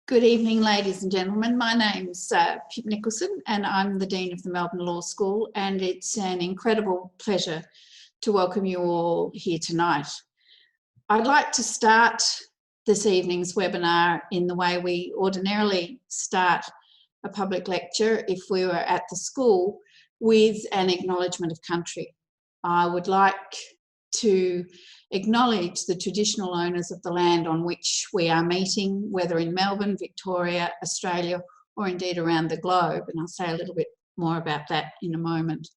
Good evening, ladies and gentlemen. My name's Pip Nicholson and I'm the Dean of the Melbourne Law School, and it's an incredible pleasure to welcome you all here tonight. I'd like to start this evening's webinar in the way we ordinarily start a public lecture if we were at the school, with an acknowledgement of country. I would like to acknowledge the traditional owners of the land on which we are meeting, whether in Melbourne, Victoria, Australia, or indeed around the globe, and I'll say a little bit more about that in a moment.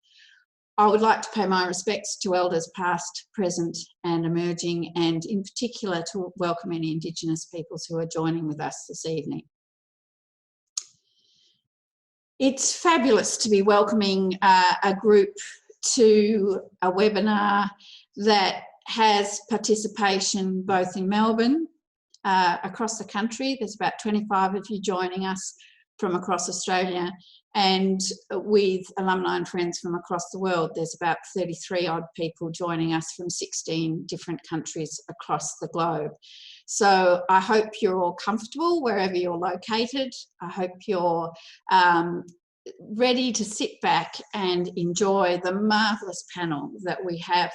I would like to pay my respects to elders past, present and emerging, and in particular to welcome any Indigenous peoples who are joining with us this evening. It's fabulous to be welcoming a group to a webinar that has participation both in Melbourne, across the country. There's about 25 of you joining us from across Australia, and with alumni and friends from across the world. There's about 33 odd people joining us from 16 different countries across the globe. So I hope you're all comfortable wherever you're located. I hope you're ready to sit back and enjoy the marvellous panel that we have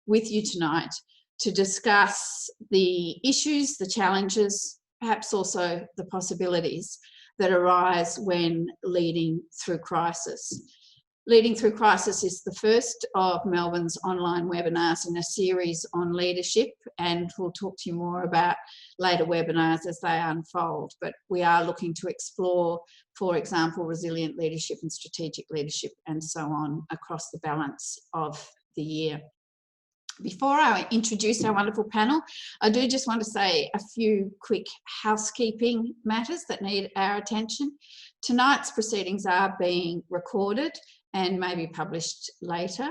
with you tonight to discuss the issues, the challenges, perhaps also the possibilities that arise when leading through crisis. Leading Through Crisis is the first of Melbourne's online webinars in a series on leadership, and we'll talk to you more about later webinars as they unfold. But we are looking to explore, for example, resilient leadership and strategic leadership and so on across the balance of the year. Before I introduce our wonderful panel, I do just want to say a few quick housekeeping matters that need our attention. Tonight's proceedings are being recorded and may be published later.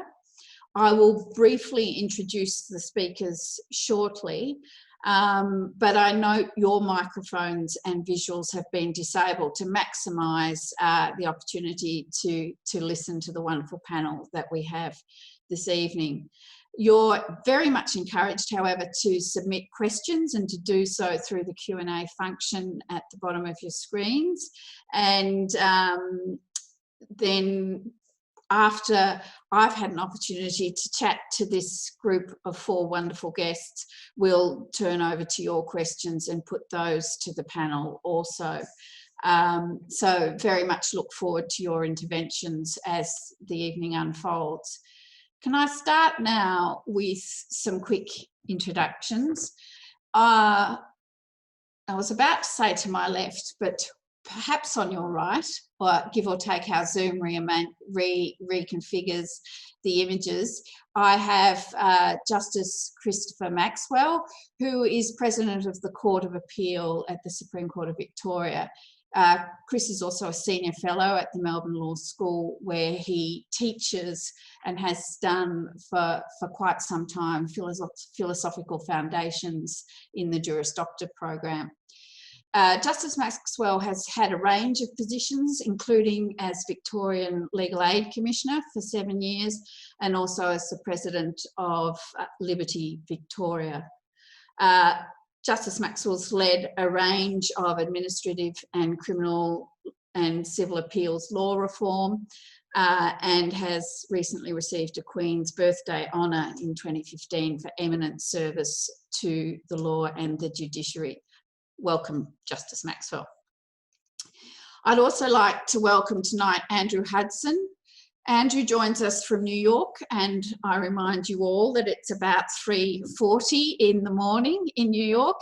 I will briefly introduce the speakers shortly, but I note your microphones and visuals have been disabled to maximise the opportunity to listen to the wonderful panel that we have this evening. You're very much encouraged, however, to submit questions and to do so through the Q&A function at the bottom of your screens. And then after I've had an opportunity to chat to this group of four wonderful guests, we'll turn over to your questions and put those to the panel also. So very much look forward to your interventions as the evening unfolds. Can I start now with some quick introductions? I was about to say to my left, but perhaps on your right, or give or take how Zoom reconfigures the images, I have Justice Christopher Maxwell, who is President of the Court of Appeal at the Supreme Court of Victoria. Chris is also a Senior Fellow at the Melbourne Law School, where he teaches and has done for quite some time philosophical foundations in the Juris Doctor program. Justice Maxwell has had a range of positions, including as Victorian Legal Aid Commissioner for 7 years and also as the President of Liberty Victoria. Justice Maxwell's led a range of administrative and criminal and civil appeals law reform and has recently received a Queen's Birthday Honour in 2015 for eminent service to the law and the judiciary. Welcome, Justice Maxwell. I'd also like to welcome tonight Andrew Hudson. Andrew joins us from New York, and I remind you all that it's about 3:40 in the morning in New York.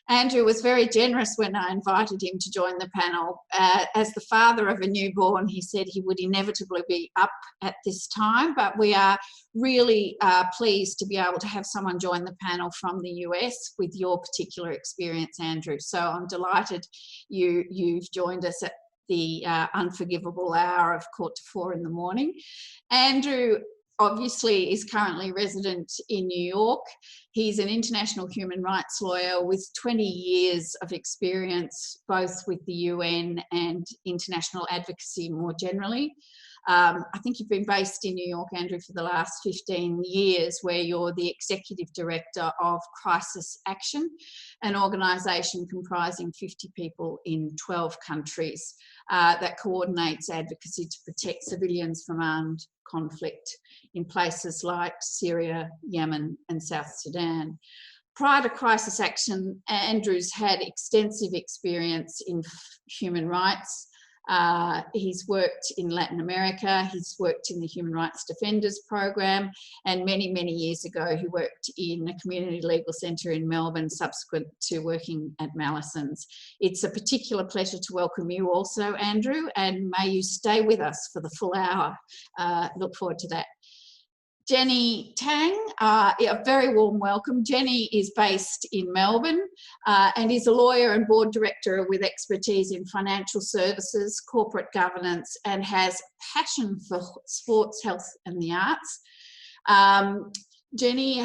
Andrew was very generous when I invited him to join the panel. As the father of a newborn, he said he would inevitably be up at this time, but we are really pleased to be able to have someone join the panel from the US with your particular experience, Andrew. So I'm delighted you've joined us at the unforgivable hour of 3:45 in the morning. Andrew obviously is currently resident in New York. He's an international human rights lawyer with 20 years of experience, both with the UN and international advocacy more generally. I think you've been based in New York, Andrew, for the last 15 years, where you're the Executive Director of Crisis Action, an organisation comprising 50 people in 12 countries that coordinates advocacy to protect civilians from armed conflict in places like Syria, Yemen and South Sudan. Prior to Crisis Action, Andrew's had extensive experience in human rights. He's worked in Latin America, he's worked in the Human Rights Defenders Program, and many, many years ago he worked in a community legal centre in Melbourne subsequent to working at Mallison's. It's a particular pleasure to welcome you also, Andrew, and may you stay with us for the full hour. Look forward to that. Jenny Taing, a very warm welcome. Jenny is based in Melbourne and is a lawyer and board director with expertise in financial services, corporate governance, and has passion for sports, health and the arts. Jenny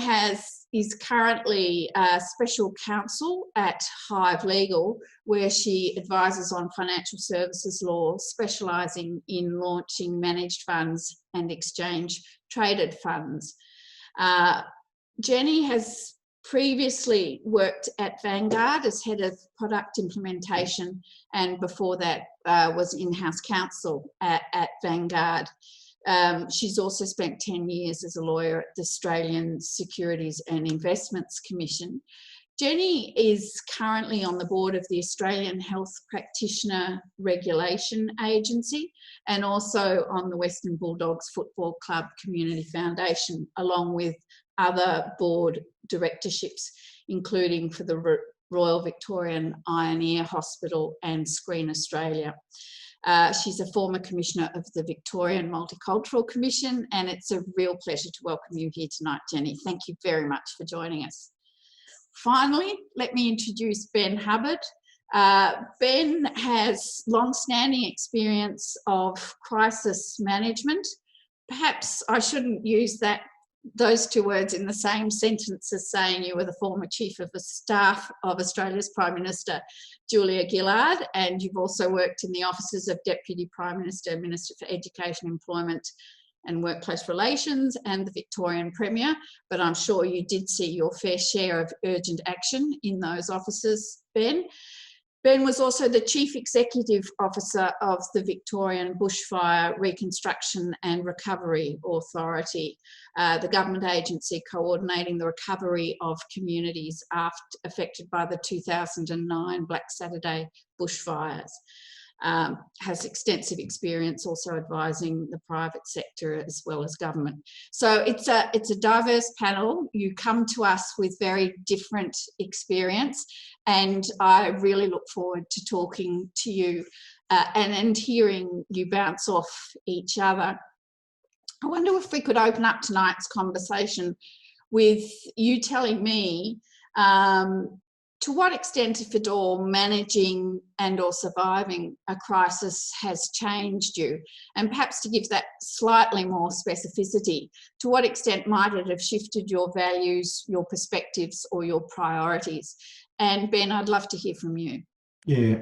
is currently a special counsel at Hive Legal, where she advises on financial services law, specialising in launching managed funds and exchange traded funds. Jenny has previously worked at Vanguard as head of product implementation, and before that was in-house counsel at Vanguard. She's also spent 10 years as a lawyer at the Australian Securities and Investments Commission. Jenny is currently on the board of the Australian Health Practitioner Regulation Agency and also on the Western Bulldogs Football Club Community Foundation, along with other board directorships, including for the Royal Victorian Eye and Ear Hospital and Screen Australia. She's a former commissioner of the Victorian Multicultural Commission, and it's a real pleasure to welcome you here tonight, Jenny. Thank you very much for joining us. Finally, let me introduce Ben Hubbard. Ben has long-standing experience of crisis management. Perhaps I shouldn't use those two words in the same sentence as saying you were the former Chief of the Staff of Australia's Prime Minister, Julia Gillard, and you've also worked in the offices of Deputy Prime Minister, Minister for Education, Employment and Workplace Relations and the Victorian Premier, but I'm sure you did see your fair share of urgent action in those offices, Ben. Ben was also the Chief Executive Officer of the Victorian Bushfire Reconstruction and Recovery Authority, the government agency coordinating the recovery of communities affected by the 2009 Black Saturday bushfires. Has extensive experience also advising the private sector as well as government. So it's a diverse panel. You come to us with very different experience, and I really look forward to talking to you and hearing you bounce off each other. I wonder if we could open up tonight's conversation with you telling me to what extent, if at all, managing and or surviving a crisis has changed you, and perhaps to give that slightly more specificity, to what extent might it have shifted your values, your perspectives or your priorities? And Ben, I'd love to hear from you. Yeah,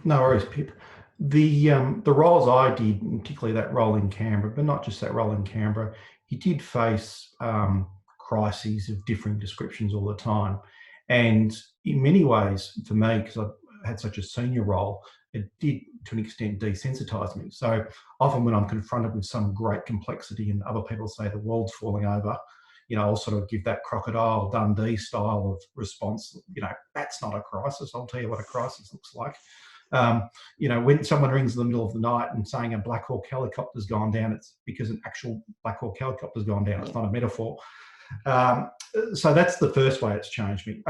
no worries, Pip. The roles I did, particularly that role in Canberra, but not just that role in Canberra, you did face crises of differing descriptions all the time. And in many ways, for me, because I had such a senior role, it did, to an extent, desensitise me. So often when I'm confronted with some great complexity and other people say the world's falling over, you know, I'll sort of give that Crocodile Dundee style of response. You know, that's not a crisis. I'll tell you what a crisis looks like. You know, when someone rings in the middle of the night and saying a Black Hawk helicopter's gone down, it's because an actual Black Hawk helicopter's gone down. It's not a metaphor. So that's the first way it's changed me.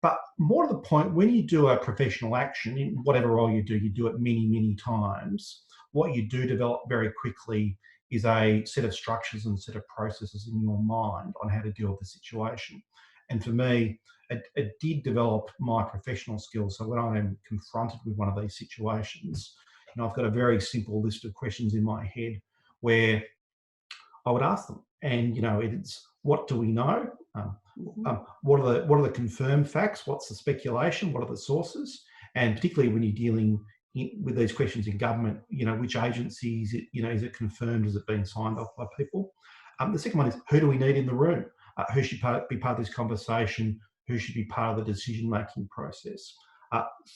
But more to the point, when you do a professional action, in whatever role you do it many, many times. What you do develop very quickly is a set of structures and set of processes in your mind on how to deal with the situation. And for me, it did develop my professional skills. So when I am confronted with one of these situations, you know, I've got a very simple list of questions in my head where I would ask them. And, you know, it's, what do we know? What are the confirmed facts? What's the speculation? What are the sources? And particularly when you're dealing with these questions in government, which agencies, is it confirmed, is it being signed off by people? The second one is, who do we need in the room? Who should be part of this conversation? Who should be part of the decision-making process?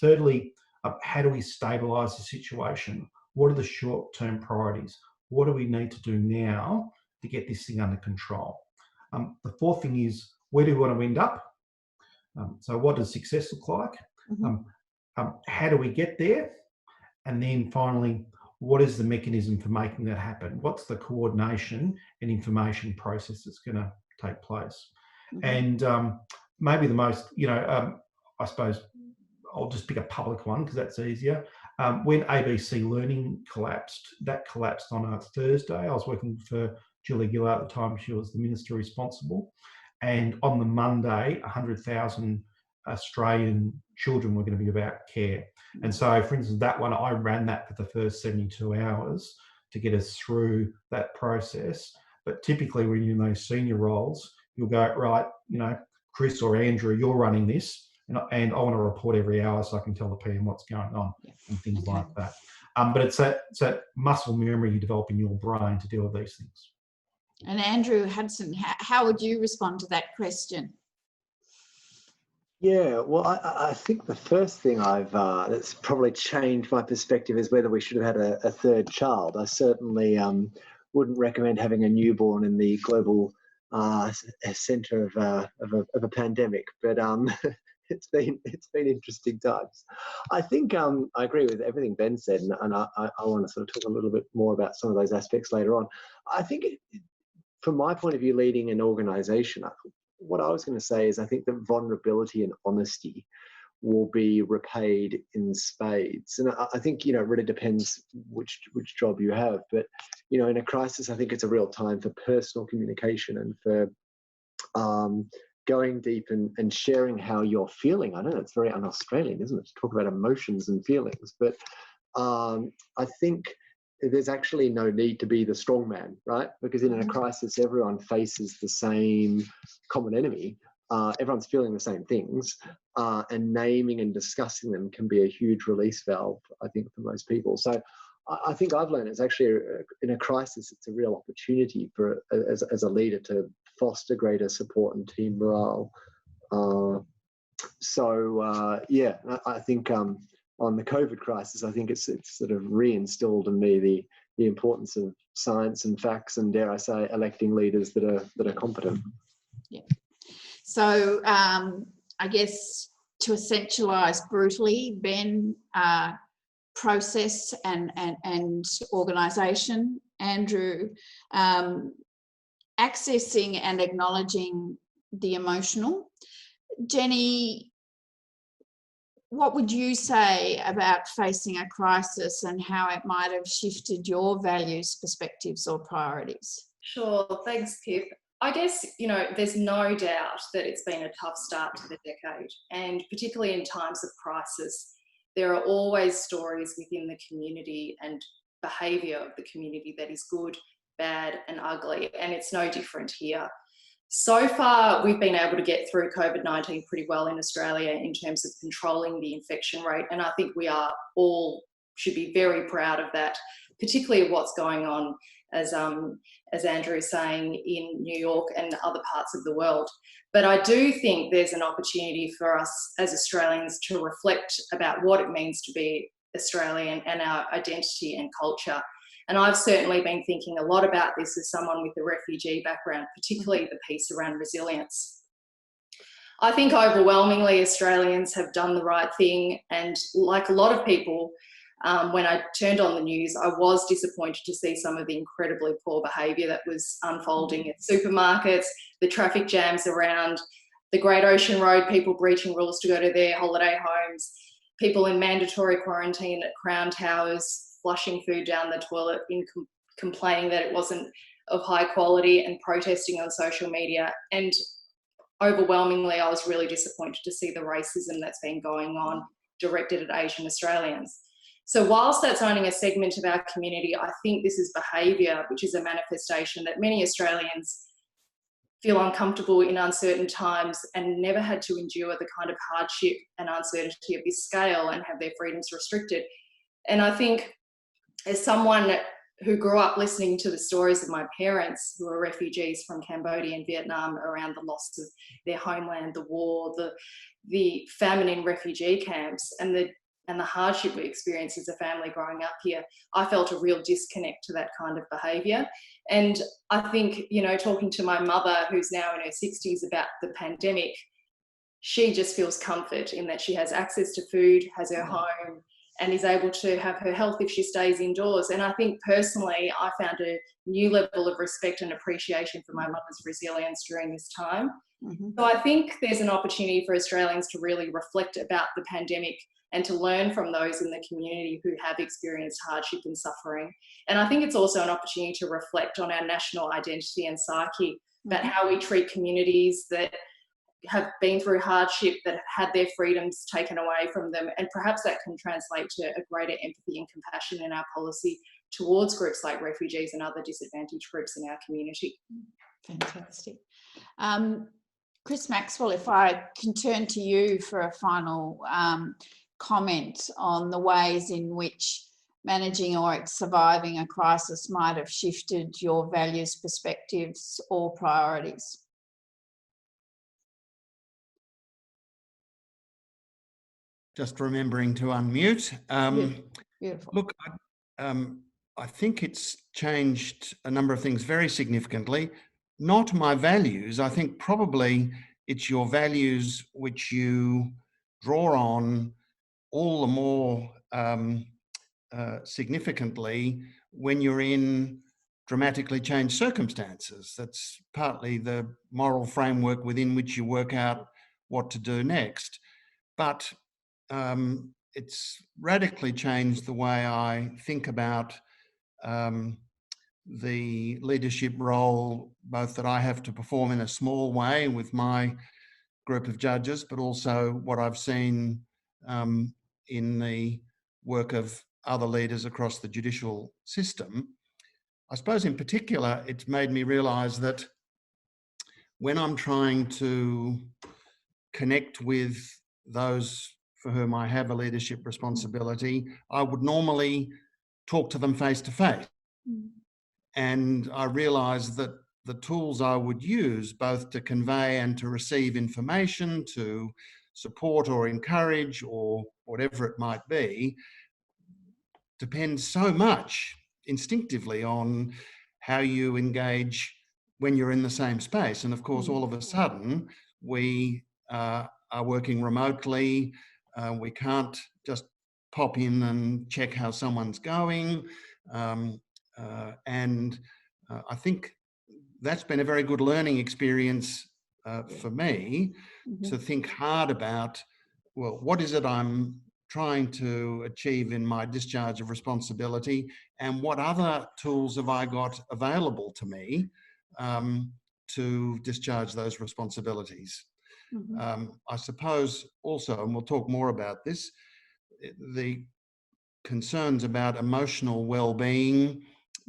Thirdly, how do we stabilise the situation? What are the short-term priorities? What do we need to do now to get this thing under control? The fourth thing is, where do we want to end up? So what does success look like? How do we get there? And then finally, what is the mechanism for making that happen? What's the coordination and information process that's going to take place? And maybe the most, I suppose I'll just pick a public one because that's easier. When ABC Learning collapsed, that collapsed on a Thursday. I was working for Julie Gillard at the time. She was the minister responsible. And on the Monday, 100,000 Australian children were going to be without care. And so, for instance, that one, I ran that for the first 72 hours to get us through that process. But typically when you're in those senior roles, you'll go, right, Chris or Andrew, you're running this, and I want to report every hour so I can tell the PM what's going on and things like that. But it's that muscle memory you develop in your brain to deal with these things. And Andrew Hudson, how would you respond to that question? Yeah, well, I think the first thing that's probably changed my perspective is whether we should have had a third child. I certainly wouldn't recommend having a newborn in the global centre of a pandemic, but it's been interesting times. I think I agree with everything Ben said, and I want to sort of talk a little bit more about some of those aspects later on. I think, from my point of view, leading an organisation, what I was going to say is I think that vulnerability and honesty will be repaid in spades. And I think, it really depends which job you have. But, in a crisis, I think it's a real time for personal communication and for going deep and sharing how you're feeling. I know that's very un-Australian, isn't it, to talk about emotions and feelings. But I think there's actually no need to be the strong man, right? Because in a crisis, everyone faces the same common enemy. Everyone's feeling the same things, and naming and discussing them can be a huge release valve, I think, for most people. So I think I've learned it's actually, in a crisis, it's a real opportunity for as a leader to foster greater support and team morale. I think on the COVID crisis, I think it's sort of reinstilled in me the importance of science and facts, and, dare I say, electing leaders that are competent. Yeah. So I guess to essentialise brutally, Ben, process and organisation. Andrew, accessing and acknowledging the emotional. Jenny, what would you say about facing a crisis and how it might have shifted your values, perspectives or priorities? Sure, thanks, Pip. I guess, there's no doubt that it's been a tough start to the decade, and particularly in times of crisis, there are always stories within the community and behaviour of the community that is good, bad and ugly, and it's no different here. So far, we've been able to get through COVID-19 pretty well in Australia in terms of controlling the infection rate, and I think we are all should be very proud of that, particularly what's going on, as Andrew is saying, in New York and other parts of the world. But I do think there's an opportunity for us as Australians to reflect about what it means to be Australian and our identity and culture. And I've certainly been thinking a lot about this as someone with a refugee background, particularly the piece around resilience. I think overwhelmingly Australians have done the right thing, and like a lot of people, when I turned on the news, I was disappointed to see some of the incredibly poor behaviour that was unfolding at supermarkets, the traffic jams around the Great Ocean Road, people breaching rules to go to their holiday homes, people in mandatory quarantine at Crown Towers, flushing food down the toilet, complaining that it wasn't of high quality and protesting on social media. And overwhelmingly, I was really disappointed to see the racism that's been going on directed at Asian Australians. So whilst that's only a segment of our community, I think this is behaviour, which is a manifestation that many Australians feel uncomfortable in uncertain times and never had to endure the kind of hardship and uncertainty of this scale and have their freedoms restricted. And I think as someone who grew up listening to the stories of my parents who were refugees from Cambodia and Vietnam around the loss of their homeland, the war, the famine in refugee camps, and the hardship we experienced as a family growing up here, I felt a real disconnect to that kind of behaviour. And I think, you know, talking to my mother, who's now in her 60s, about the pandemic, she just feels comfort in that she has access to food, has her home, and is able to have her health if she stays indoors. And I think personally, I found a new level of respect and appreciation for my mother's resilience during this time. So I think there's an opportunity for Australians to really reflect about the pandemic and to learn from those in the community who have experienced hardship and suffering. And I think it's also an opportunity to reflect on our national identity and psyche, about how we treat communities that have been through hardship, that have had their freedoms taken away from them, and perhaps that can translate to a greater empathy and compassion in our policy towards groups like refugees and other disadvantaged groups in our community. Fantastic. Chris Maxwell, if I can turn to you for a final comment on the ways in which managing or surviving a crisis might have shifted your values, perspectives, or priorities. Just remembering to unmute. Beautiful. Look, I think it's changed a number of things very significantly. Not my values. I think probably it's your values which you draw on all the more significantly when you're in dramatically changed circumstances. That's partly the moral framework within which you work out what to do next. But it's radically changed the way I think about the leadership role, both that I have to perform in a small way with my group of judges, but also what I've seen in the work of other leaders across the judicial system. I suppose in particular, it's made me realise that when I'm trying to connect with those for whom I have a leadership responsibility, I would normally talk to them face to face. And I realised that the tools I would use, both to convey and to receive information, to support or encourage or whatever it might be, depends so much instinctively on how you engage when you're in the same space. And of course, all of a sudden, we are working remotely. We can't just pop in and check how someone's going. And I think that's been a very good learning experience for me, to think hard about, well, what is it I'm trying to achieve in my discharge of responsibility, and what other tools have I got available to me to discharge those responsibilities. I suppose also, and we'll talk more about this, the concerns about emotional well-being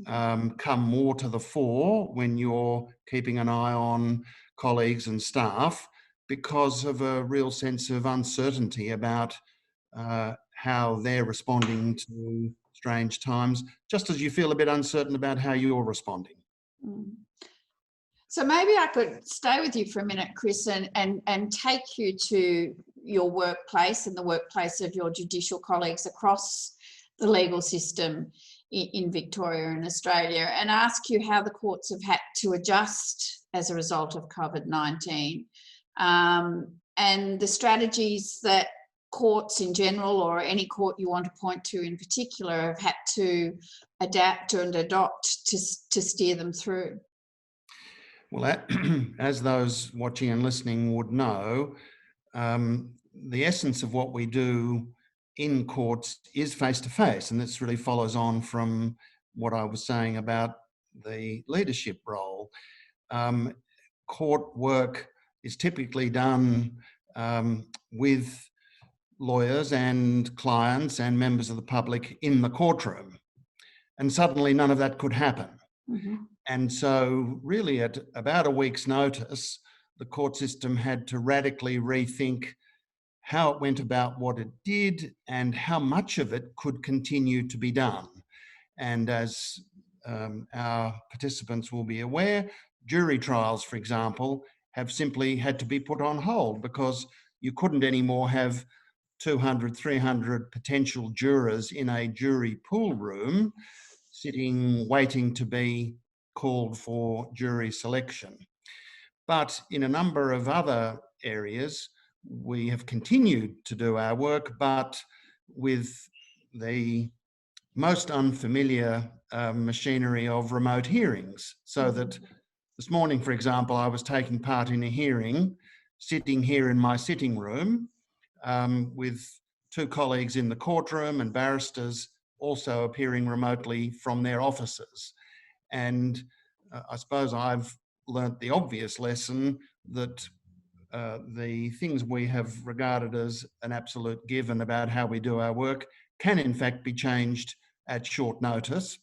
come more to the fore when you're keeping an eye on colleagues and staff, because of a real sense of uncertainty about how they're responding to strange times, just as you feel a bit uncertain about how you're responding. So maybe I could stay with you for a minute, Chris, and take you to your workplace and the workplace of your judicial colleagues across the legal system in Victoria and Australia, and ask you how the courts have had to adjust as a result of COVID-19, and the strategies that courts in general, or any court you want to point to in particular, have had to adapt and adopt to steer them through. Well, as those watching and listening would know, the essence of what we do in courts is face-to-face, and this really follows on from what I was saying about the leadership role. Court work is typically done with lawyers and clients and members of the public in the courtroom, and suddenly none of that could happen. And so really at about a week's notice, the court system had to radically rethink how it went about what it did, and how much of it could continue to be done. And as our participants will be aware, jury trials, for example, have simply had to be put on hold because you couldn't anymore have 200, 300 potential jurors in a jury pool room sitting, waiting to be called for jury selection. But in a number of other areas, we have continued to do our work, but with the most unfamiliar machinery of remote hearings. So that this morning, for example, I was taking part in a hearing, sitting here in my sitting room with two colleagues in the courtroom and barristers also appearing remotely from their offices. And I suppose I've learnt the obvious lesson that the things we have regarded as an absolute given about how we do our work can in fact be changed at short notice.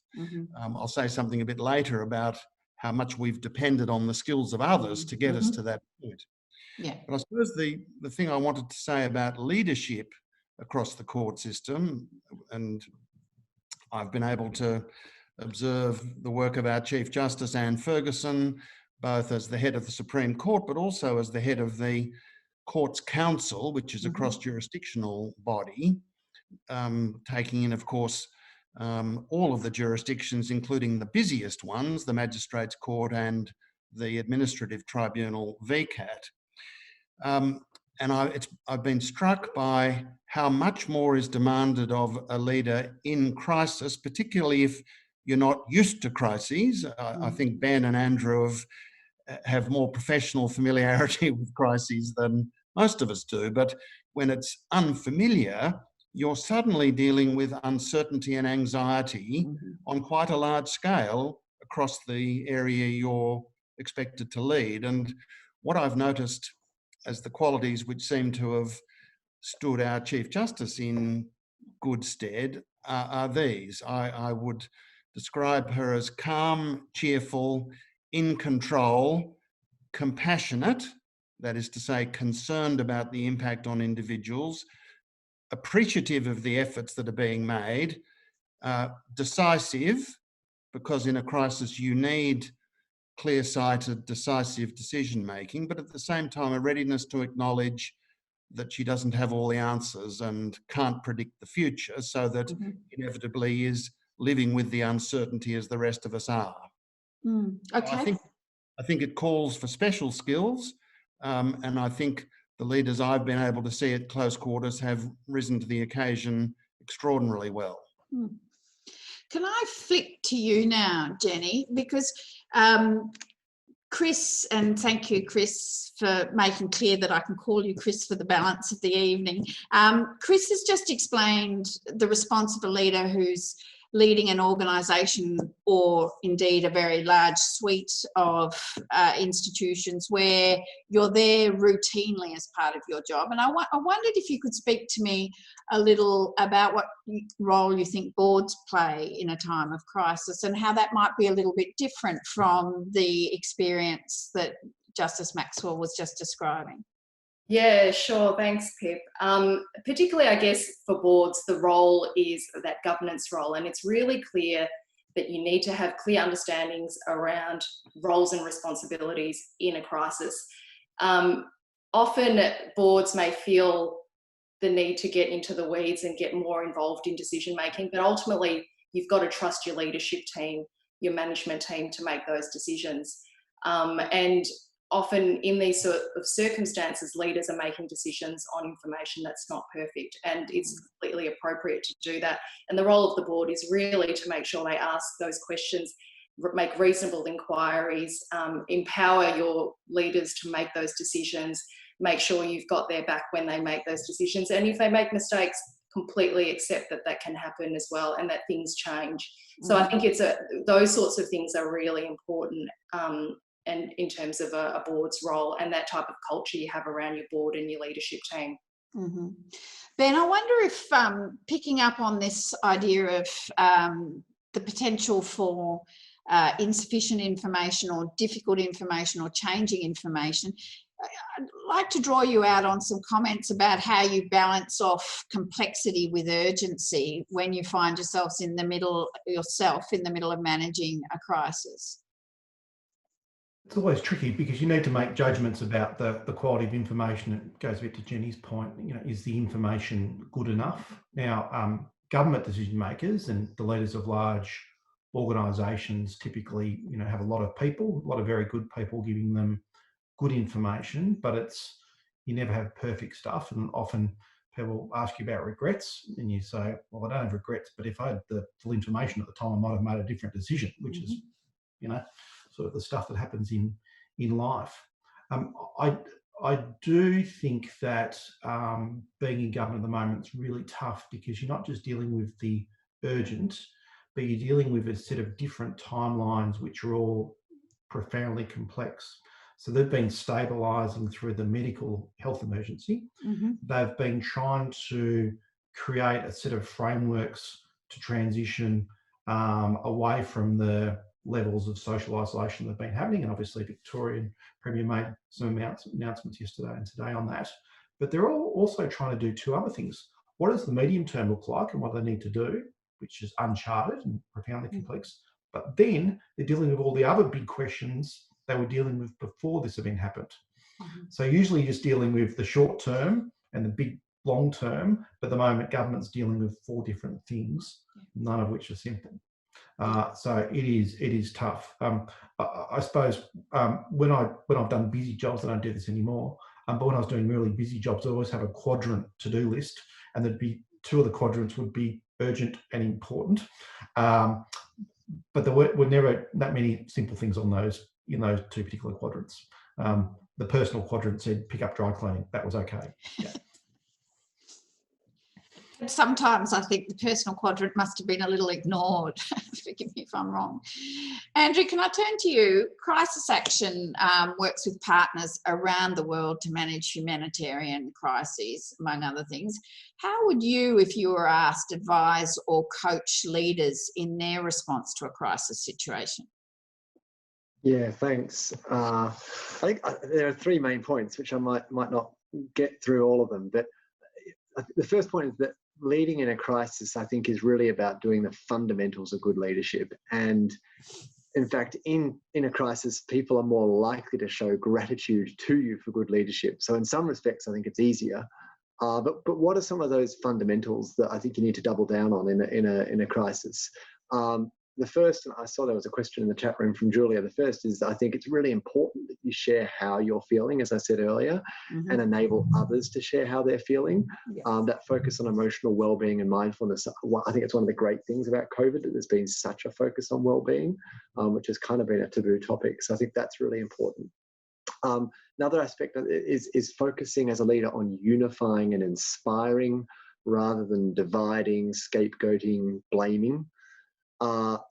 I'll say something a bit later about how much we've depended on the skills of others to get us to that point. Yeah. But I suppose the thing I wanted to say about leadership across the court system, and I've been able to observe the work of our Chief Justice, Anne Ferguson, both as the head of the Supreme Court, but also as the head of the Courts Counsel, which is a cross-jurisdictional body, taking in, of course, all of the jurisdictions, including the busiest ones, the Magistrates Court and the Administrative Tribunal, VCAT. And I've been struck by how much more is demanded of a leader in crisis, particularly if you're not used to crises. I think Ben and Andrew have more professional familiarity with crises than most of us do. But when it's unfamiliar, you're suddenly dealing with uncertainty and anxiety on quite a large scale across the area you're expected to lead. And what I've noticed as the qualities which seem to have stood our Chief Justice in good stead are these. I would describe her as calm, cheerful, in control, compassionate, that is to say, concerned about the impact on individuals, appreciative of the efforts that are being made, decisive, because in a crisis you need clear-sighted, decisive decision-making, but at the same time a readiness to acknowledge that she doesn't have all the answers and can't predict the future, so that inevitably is living with the uncertainty as the rest of us are. Okay. So I think it calls for special skills, and I think the leaders I've been able to see at close quarters have risen to the occasion extraordinarily well. Can I flip to you now, Jenny? Because Chris, and thank you, Chris, for making clear that I can call you Chris for the balance of the evening. Chris has just explained the response of a leader who's leading an organisation or indeed a very large suite of institutions where you're there routinely as part of your job. And I wondered if you could speak to me a little about what role you think boards play in a time of crisis and how that might be a little bit different from the experience that Justice Maxwell was just describing. Yeah, sure. Thanks, Pip. Particularly, I guess, for boards, the role is that governance role, and it's really clear that you need to have clear understandings around roles and responsibilities in a crisis. Often, boards may feel the need to get into the weeds and get more involved in decision making, but ultimately, you've got to trust your leadership team, your management team to make those decisions. And often in these sort of circumstances, leaders are making decisions on information that's not perfect, and it's completely appropriate to do that. And the role of the board is really to make sure they ask those questions, make reasonable inquiries, empower your leaders to make those decisions, make sure you've got their back when they make those decisions. And if they make mistakes, completely accept that that can happen as well and that things change. So I think those sorts of things are really important. And in terms of a board's role and that type of culture you have around your board and your leadership team. Ben, I wonder if picking up on this idea of the potential for insufficient information or difficult information or changing information, I'd like to draw you out on some comments about how you balance off complexity with urgency when you find yourself in the middle of managing a crisis. It's always tricky because you need to make judgments about the quality of information. It goes a bit to Jenny's point, is the information good enough? Now, government decision makers and the leaders of large organisations typically, have a lot of people, a lot of very good people giving them good information, but you never have perfect stuff. And often people ask you about regrets and you say, well, I don't have regrets, but if I had the full information at the time, I might have made a different decision, which is, sort of the stuff that happens in life. I do think that being in government at the moment is really tough because you're not just dealing with the urgent, but you're dealing with a set of different timelines which are all profoundly complex. So they've been stabilising through the medical health emergency. They've been trying to create a set of frameworks to transition away from the levels of social isolation that have been happening. And obviously Victorian Premier made some announcements yesterday and today on that. But they're also trying to do two other things. What does the medium term look like and what they need to do, which is uncharted and profoundly complex. But then they're dealing with all the other big questions they were dealing with before this event happened. So usually you're just dealing with the short term and the big long term, but at the moment government's dealing with 4 different things, none of which are simple. So it is tough. I suppose when I've done busy jobs, I don't do this anymore, but when I was doing really busy jobs, I always have a quadrant to-do list, and there'd be 2 of the quadrants would be urgent and important. But there were never that many simple things on those, in those 2 particular quadrants. The personal quadrant said pick up dry cleaning. That was okay. Yeah. Sometimes I think the personal quadrant must have been a little ignored. Forgive me if I'm wrong. Andrew, can I turn to you? Crisis Action works with partners around the world to manage humanitarian crises, among other things. How would you, if you were asked, advise or coach leaders in their response to a crisis situation? Yeah, thanks. I think there are 3 main points, which I might not get through all of them. But the first point is that leading in a crisis, I think, is really about doing the fundamentals of good leadership. And in fact, in a crisis, people are more likely to show gratitude to you for good leadership. So in some respects, I think it's easier. But what are some of those fundamentals that I think you need to double down on in a crisis? The first, and I saw there was a question in the chat room from Julia. The first is, I think it's really important that you share how you're feeling, as I said earlier, and enable others to share how they're feeling. That focus on emotional well-being and mindfulness, I think it's one of the great things about COVID, that there's been such a focus on well-being, which has kind of been a taboo topic. So I think that's really important. Another aspect is focusing as a leader on unifying and inspiring rather than dividing, scapegoating, blaming.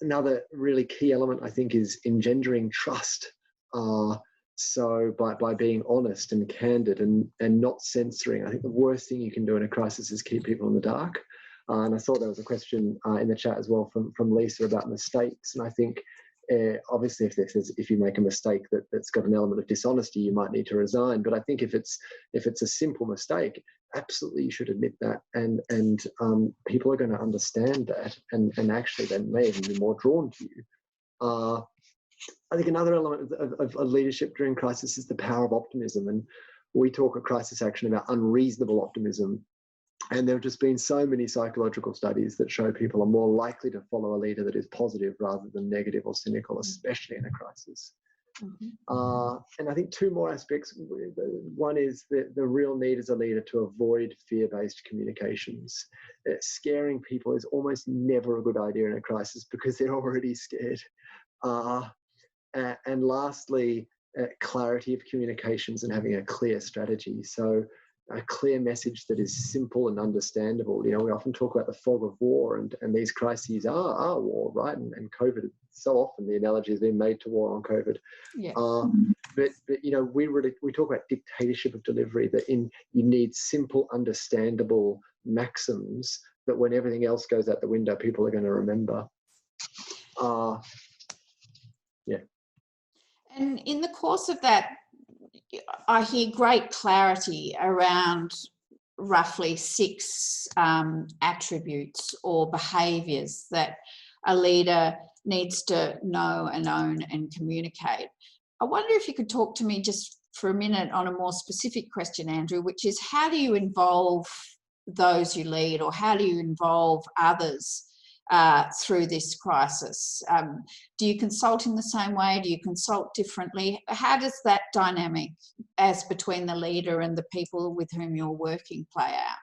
Another really key element, I think, is engendering trust. So by being honest and candid and not censoring. I think the worst thing you can do in a crisis is keep people in the dark. And I thought there was a question in the chat as well from Lisa about mistakes. And I think obviously if you make a mistake that's got an element of dishonesty, you might need to resign. But I think if it's a simple mistake, absolutely you should admit that, and people are going to understand that, and actually they may even be more drawn to you. I think another element of leadership during crisis is the power of optimism, and we talk at Crisis Action about unreasonable optimism, and there have just been so many psychological studies that show people are more likely to follow a leader that is positive rather than negative or cynical, especially in a crisis. And I think 2 more aspects. One is the real need as a leader to avoid fear-based communications. Scaring people is almost never a good idea in a crisis because they're already scared. And lastly, clarity of communications and having a clear strategy. So a clear message that is simple and understandable. You know, we often talk about the fog of war, and these crises are war, right? And COVID, so often the analogy has been made to war on COVID. Yeah. But you know, we talk about dictatorship of delivery, that you need simple, understandable maxims that when everything else goes out the window, people are going to remember. Yeah. And in the course of that, I hear great clarity around roughly 6 attributes or behaviours that a leader needs to know and own and communicate. I wonder if you could talk to me just for a minute on a more specific question, Andrew, which is how do you involve those you lead, or how do you involve others through this crisis? Do you consult in the same way? Do you consult differently? How does that dynamic as between the leader and the people with whom you're working play out?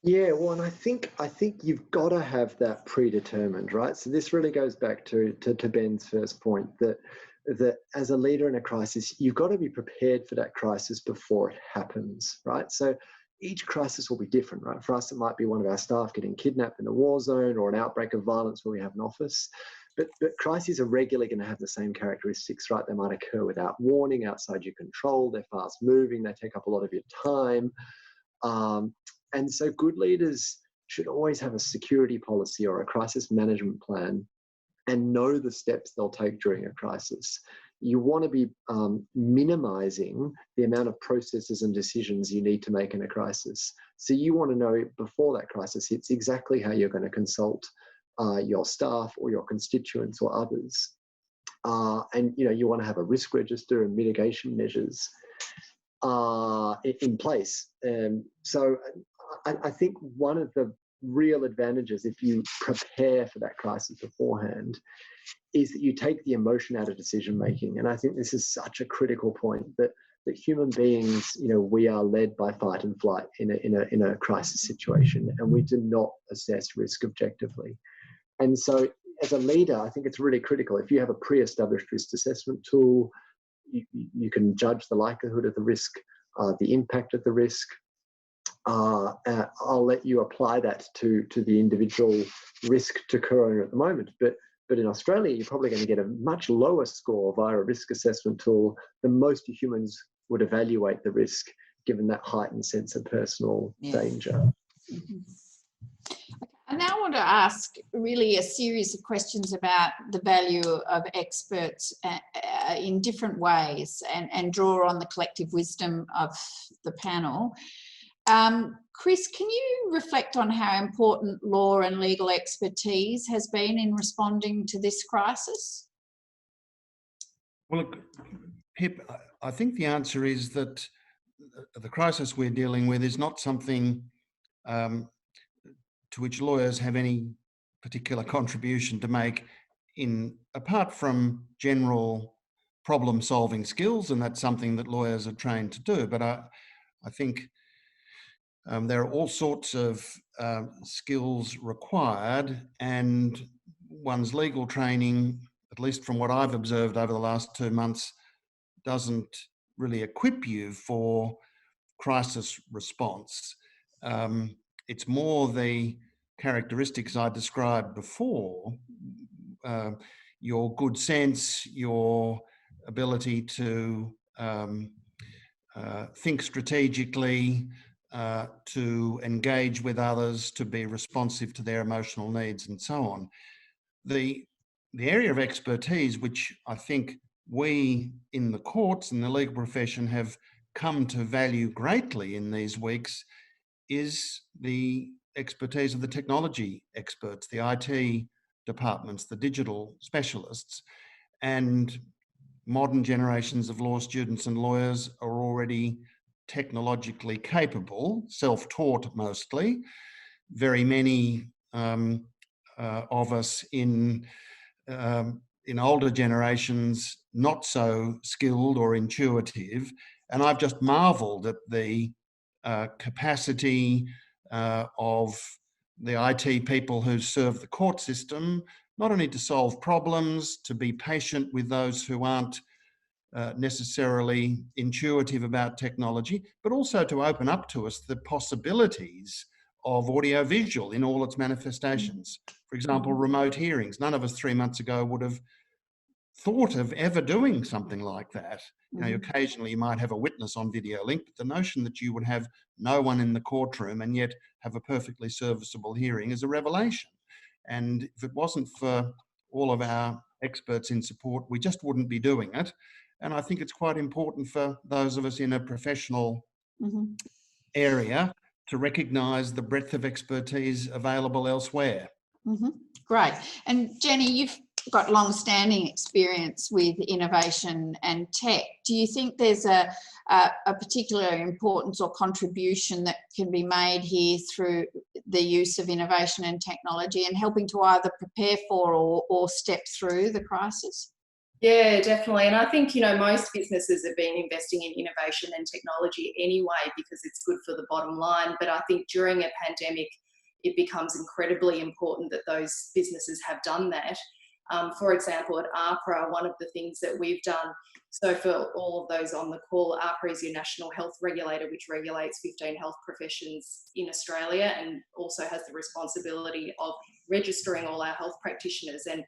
Yeah, well, and I think you've got to have that predetermined, right? So this really goes back to Ben's first point, that as a leader in a crisis, you've got to be prepared for that crisis before it happens, right? So each crisis will be different, right? For us, it might be one of our staff getting kidnapped in a war zone, or an outbreak of violence where we have an office. But crises are regularly going to have the same characteristics, right? They might occur without warning, outside your control. They're fast moving. They take up a lot of your time. And so good leaders should always have a security policy or a crisis management plan and know the steps they'll take during a crisis. You want to be minimizing the amount of processes and decisions you need to make in a crisis. So you want to know before that crisis hits exactly how you're going to consult your staff or your constituents or others. And you want to have a risk register and mitigation measures in place. So I think one of the real advantages, if you prepare for that crisis beforehand, is that you take the emotion out of decision making. And I think this is such a critical point, that human beings, we are led by fight and flight in a crisis situation, and we do not assess risk objectively. And so as a leader, I think it's really critical. If you have a pre-established risk assessment tool, you can judge the likelihood of the risk, the impact of the risk. I'll let you apply that to the individual risk to corona at the moment. But in Australia, you're probably going to get a much lower score via a risk assessment tool than most humans would evaluate the risk, given that heightened sense of personal danger. Mm-hmm. I now want to ask really a series of questions about the value of experts in different ways, and draw on the collective wisdom of the panel. Chris, can you reflect on how important law and legal expertise has been in responding to this crisis? Well, look, Pip, I think the answer is that the crisis we're dealing with is not something to which lawyers have any particular contribution to make, apart from general problem-solving skills, and that's something that lawyers are trained to do. But I think there are all sorts of skills required, and one's legal training, at least from what I've observed over the last 2 months, doesn't really equip you for crisis response. It's more the characteristics I described before, your good sense, your ability to think strategically, to engage with others, to be responsive to their emotional needs, and so on. The area of expertise, which I think we in the courts and the legal profession have come to value greatly in these weeks, is the expertise of the technology experts, the IT departments, the digital specialists. And modern generations of law students and lawyers are already technologically capable, self-taught mostly. Very many of us in older generations not so skilled or intuitive. And I've just marvelled at the capacity of the IT people who serve the court system, not only to solve problems, to be patient with those who aren't necessarily intuitive about technology, but also to open up to us the possibilities of audiovisual in all its manifestations. For example, remote hearings. None of us 3 months ago would have thought of ever doing something like that. Occasionally you might have a witness on video link, but the notion that you would have no one in the courtroom and yet have a perfectly serviceable hearing is a revelation. And if it wasn't for all of our experts in support, we just wouldn't be doing it. And I think it's quite important for those of us in a professional Mm-hmm. area to recognise the breadth of expertise available elsewhere. Mm-hmm. Great. And Jenny, you've got long-standing experience with innovation and tech. Do you think there's a particular importance or contribution that can be made here through the use of innovation and technology and helping to either prepare for or step through the crisis? Yeah, definitely. And I think, you know, most businesses have been investing in innovation and technology anyway because it's good for the bottom line. But I think during a pandemic, it becomes incredibly important that those businesses have done that. For example, at AHPRA, one of the things that we've done, so for all of those on the call, AHPRA is your national health regulator, which regulates 15 health professions in Australia and also has the responsibility of registering all our health practitioners. And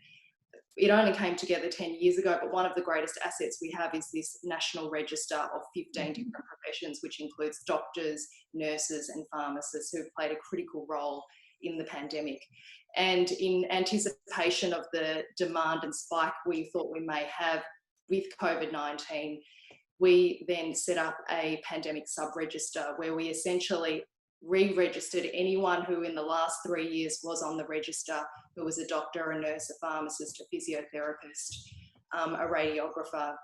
it only came together 10 years ago, but one of the greatest assets we have is this national register of 15 different professions, which includes doctors, nurses and pharmacists who have played a critical role in the pandemic. And in anticipation of the demand and spike we thought we may have with COVID-19, we then set up a pandemic sub-register where we essentially re-registered anyone who in the last 3 years was on the register, who was a doctor, a nurse, a pharmacist, a physiotherapist, a radiographer,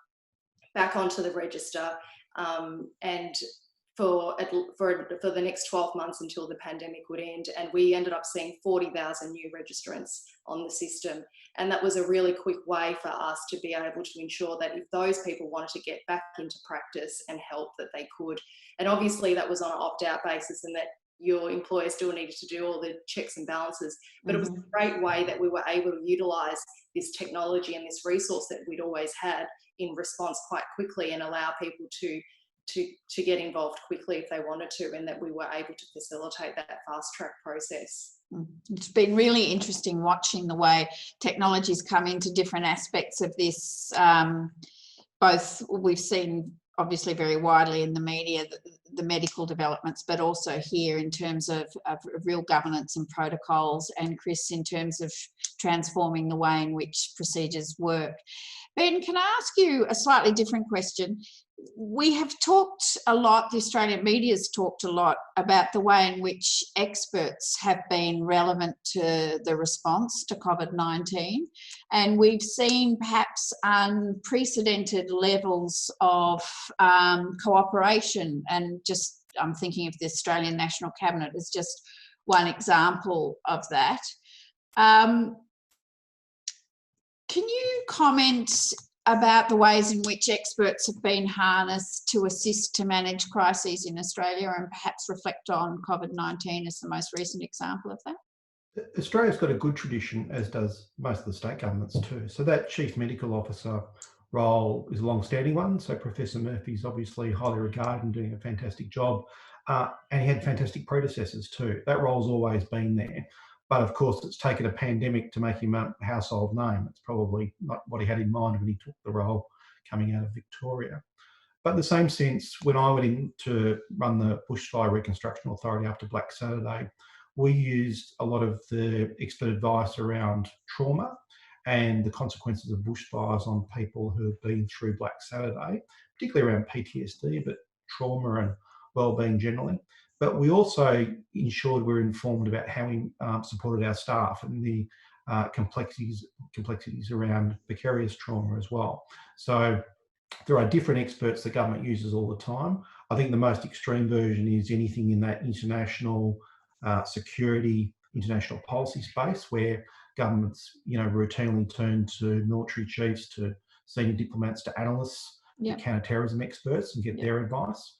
back onto the register, and for the next 12 months until the pandemic would end. And we ended up seeing 40,000 new registrants on the system. And that was a really quick way for us to be able to ensure that if those people wanted to get back into practice and help, that they could. And obviously that was on an opt-out basis and that your employer still needed to do all the checks and balances. But it was a great way that we were able to utilise this technology and this resource that we'd always had in response quite quickly and allow people to get involved quickly if they wanted to, and that we were able to facilitate that fast track process. It's been really interesting watching the way technology's come into different aspects of this. Both we've seen obviously very widely in the media, the medical developments, but also here in terms of real governance and protocols, and Chris in terms of transforming the way in which procedures work. Ben, can I ask you a slightly different question? We have talked a lot, the Australian media's talked a lot about the way in which experts have been relevant to the response to COVID-19. And we've seen perhaps unprecedented levels of cooperation, and just I'm thinking of the Australian National Cabinet as just one example of that. Can you comment about the ways in which experts have been harnessed to assist to manage crises in Australia, and perhaps reflect on COVID-19 as the most recent example of that? Australia's got a good tradition, as does most of the state governments too. So that Chief Medical Officer role is a long-standing one. So Professor Murphy's obviously highly regarded and doing a fantastic job. And he had fantastic predecessors too. That role's always been there. But of course, it's taken a pandemic to make him a household name. It's probably not what he had in mind when he took the role coming out of Victoria. But in the same sense, when I went in to run the Bushfire Reconstruction Authority after Black Saturday, we used a lot of the expert advice around trauma and the consequences of bushfires on people who have been through Black Saturday, particularly around PTSD, but trauma and wellbeing generally. But we also ensured we're informed about how we supported our staff and the complexities around vicarious trauma as well. So there are different experts the government uses all the time. I think the most extreme version is anything in that international security, international policy space, where governments, routinely turn to military chiefs, to senior diplomats, to analysts, to counter-terrorism experts, and get their advice.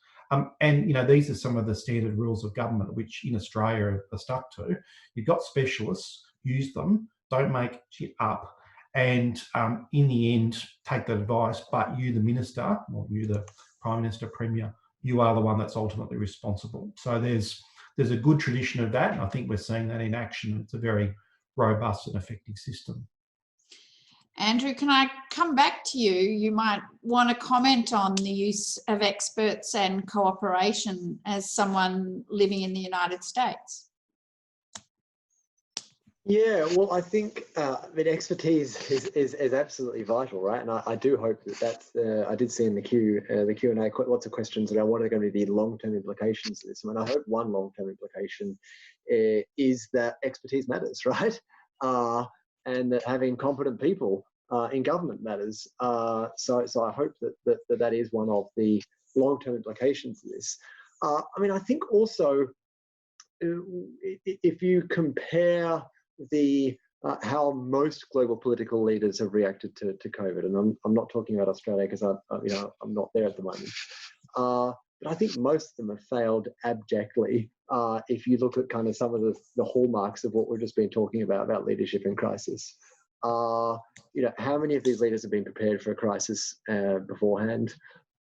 And these are some of the standard rules of government, which in Australia are stuck to. You've got specialists, use them, don't make shit up, and in the end, take that advice. But you, the minister, or you, the Prime Minister, Premier, you are the one that's ultimately responsible. So there's a good tradition of that, and I think we're seeing that in action. It's a very robust and effective system. Andrew, can I come back to you? You might want to comment on the use of experts and cooperation as someone living in the United States. Yeah, well, I think expertise is absolutely vital, right? And I do hope that's. I did see in the Q&A lots of questions about what are going to be the long-term implications of this. I mean, I hope one long-term implication is that expertise matters, right? And that having competent people in government matters. So I hope that is one of the long-term implications of this. I mean, I think also if you compare how most global political leaders have reacted to COVID, and I'm not talking about Australia because I'm not there at the moment, but I think most of them have failed abjectly. If you look at kind of some of the hallmarks of what we've just been talking about leadership in crisis, how many of these leaders have been prepared for a crisis beforehand?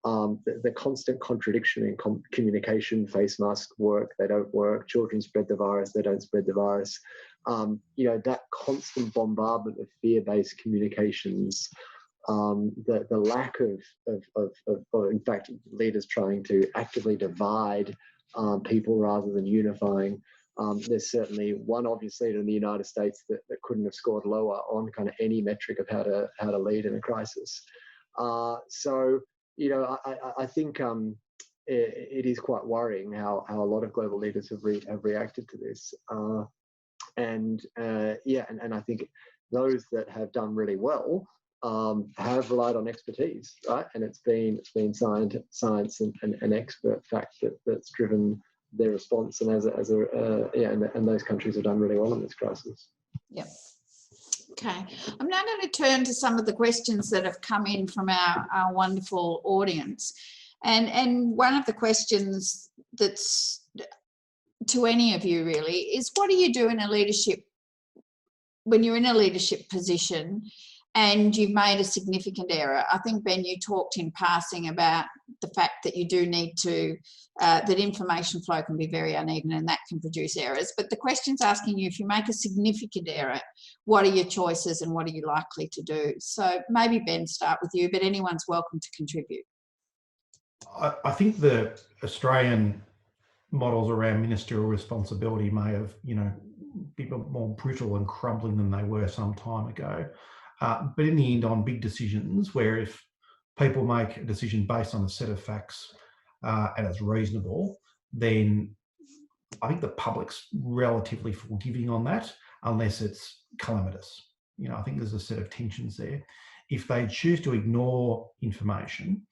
The constant contradiction in communication, face masks work, they don't work, children spread the virus, they don't spread the virus. That constant bombardment of fear-based communications, the lack of, in fact, leaders trying to actively divide people rather than unifying. There's certainly one obvious leader in the United States that couldn't have scored lower on kind of any metric of how to lead in a crisis. I think it is quite worrying how a lot of global leaders have reacted to this. And I think those that have done really well have relied on expertise, right? And it's been science and expert fact that's driven their response. And and those countries have done really well in this crisis. Yep. Okay, I'm now going to turn to some of the questions that have come in from our wonderful audience. And one of the questions that's to any of you really is, what do you do when you're in a leadership position and you've made a significant error? I think, Ben, you talked in passing about the fact that you do need to, that information flow can be very uneven and that can produce errors. But the question's asking you, if you make a significant error, what are your choices and what are you likely to do? So maybe, Ben, start with you, but anyone's welcome to contribute. I think the Australian models around ministerial responsibility may have, been more brutal and crumbling than they were some time ago. But in the end, on big decisions, where if people make a decision based on a set of facts and it's reasonable, then I think the public's relatively forgiving on that, unless it's calamitous. I think there's a set of tensions there. If they choose to ignore information,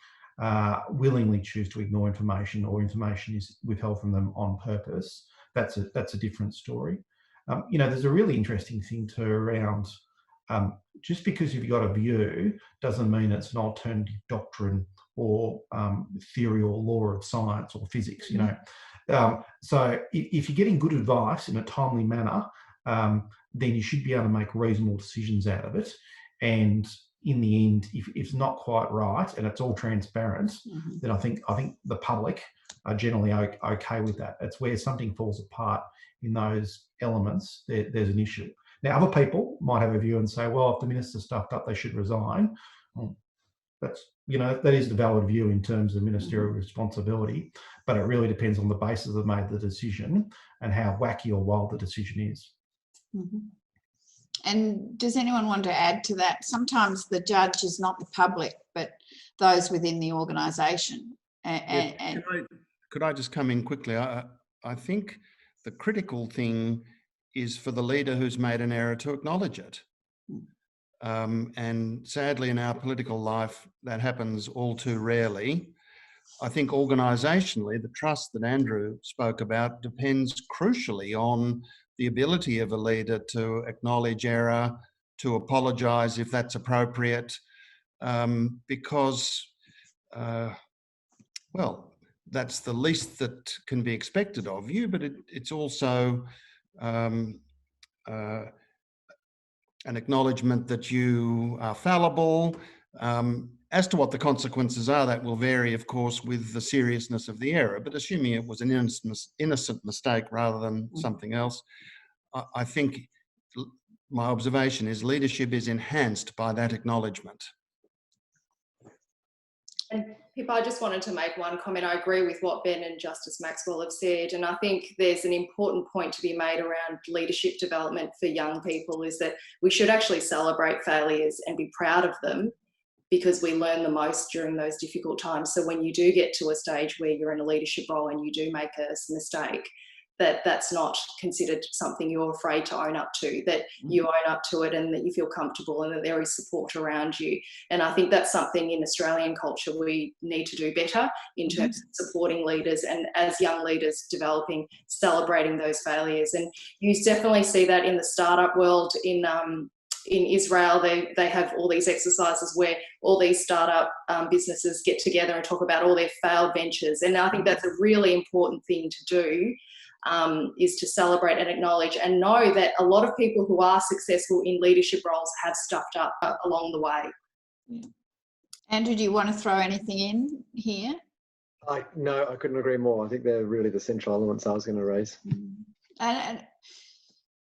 willingly choose to ignore information, or information is withheld from them on purpose, that's a different story. There's a really interesting thing too around just because you've got a view doesn't mean it's an alternative doctrine or theory or law of science or physics. So if you're getting good advice in a timely manner, then you should be able to make reasonable decisions out of it. And in the end, if it's not quite right and it's all transparent, then I think the public are generally okay with that. It's where something falls apart in those elements, there's an issue. Now, other people might have a view and say, well, if the minister stuffed up, they should resign. Well, that is the valid view in terms of ministerial responsibility, but it really depends on the basis they've made the decision and how wacky or wild the decision is. And does anyone want to add to that? Sometimes the judge is not the public, but those within the organisation. Could I just come in quickly? I think the critical thing is for the leader who's made an error to acknowledge it. And sadly, in our political life, that happens all too rarely. I think organisationally, the trust that Andrew spoke about depends crucially on the ability of a leader to acknowledge error, to apologise if that's appropriate, because, that's the least that can be expected of you, but it's also an acknowledgement that you are fallible. As to what the consequences are, that will vary, of course, with the seriousness of the error, but assuming it was an innocent mistake rather than something else, I think my observation is leadership is enhanced by that acknowledgement. Pip, I just wanted to make one comment. I agree with what Ben and Justice Maxwell have said, and I think there's an important point to be made around leadership development for young people, is that we should actually celebrate failures and be proud of them, because we learn the most during those difficult times. So when you do get to a stage where you're in a leadership role and you do make a mistake, that's not considered something you're afraid to own up to, that you own up to it and that you feel comfortable and that there is support around you. And I think that's something in Australian culture we need to do better in terms of supporting leaders, and as young leaders developing, celebrating those failures. And you definitely see that in the startup world. In Israel, they have all these exercises where all these startup businesses get together and talk about all their failed ventures. And I think that's a really important thing to do, is to celebrate and acknowledge and know that a lot of people who are successful in leadership roles have stuffed up along the way. Yeah. Andrew, do you want to throw anything in here? No, I couldn't agree more. I think they're really the central elements I was going to raise. And